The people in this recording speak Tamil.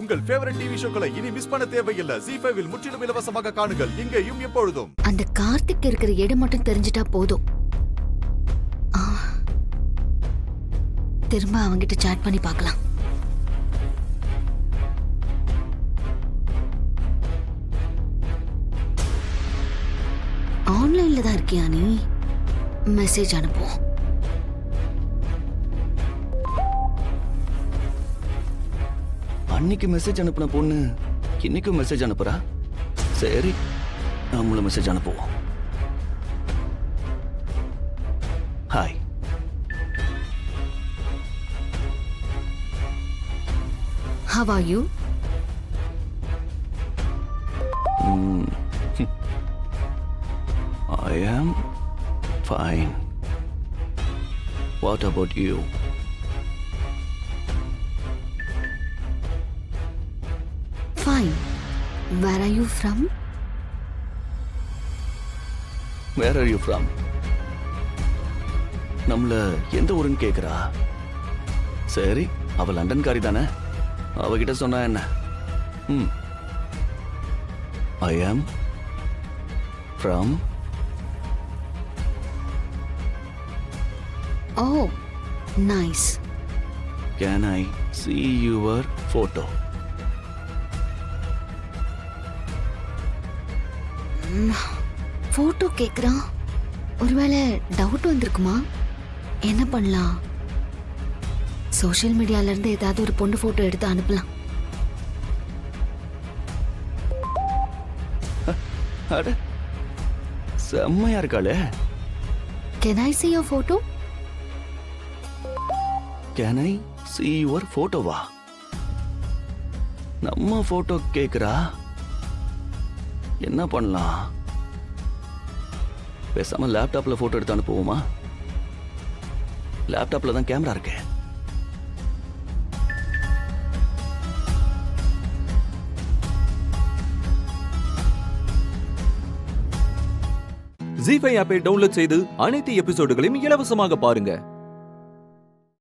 உங்கள் ஃபேவரட் டிவி ஷோக்களை இனி மிஸ் பண்ண தேவையில்லை. ZEE5 இல் முற்றிலும் இலவசமாக காணுங்கள், இங்கேயும் எப்பொழுதும். அந்த கார்த்திக் இருக்கிற இடம் மட்டும் தெரிஞ்சிட்டா போதும். திரும்ப அவங்கிட்ட சாட் பண்ணி பார்க்கலாம். ஆன்லைன்ல தான் இருக்கியா நீ? மெசேஜ் அனுப்புவோம். அன்னைக்கு மெசேஜ் அனுப்பின பொண்ணு இன்னைக்கும் மெசேஜ் அனுப்புறா. சரி, நம்மளும் மெசேஜ் அனுப்புவோம். Hi. How are you? I am fine. What about you? Fine. Where are you from? Where are you from? நம்மள எந்த ஊருன்னு கேக்குறா. சரி, அவ லண்டன்காரி தானே, அவகிட்ட சொன்னா என்ன? I am from. Oh, nice. Can I see your photo? Photo கேக்குறான். ஒருவேளை டவுட் வந்திருக்குமா? என்ன பண்ணலாம்? சோஷியல் மீடியால இருந்து ஏதாவது ஒரு பொண்ணு போட்டோ எடுத்து அனுப்பலாம். அட, செம்மையா இருக்காளே. Can I see your photo? Can I see your photo? வா, நம்ம போட்டோ கேக்குறா. என்ன பண்ணலாம்? பேசாம லேப்டாப்ல போட்டோ எடுத்து அனுப்புவோமா? லேப்டாப்ல தான் கேமரா இருக்கு. ZEE5 ஆப்பை டவுன்லோட் செய்து அனைத்து எபிசோடுகளையும் இலவசமாக பாருங்க.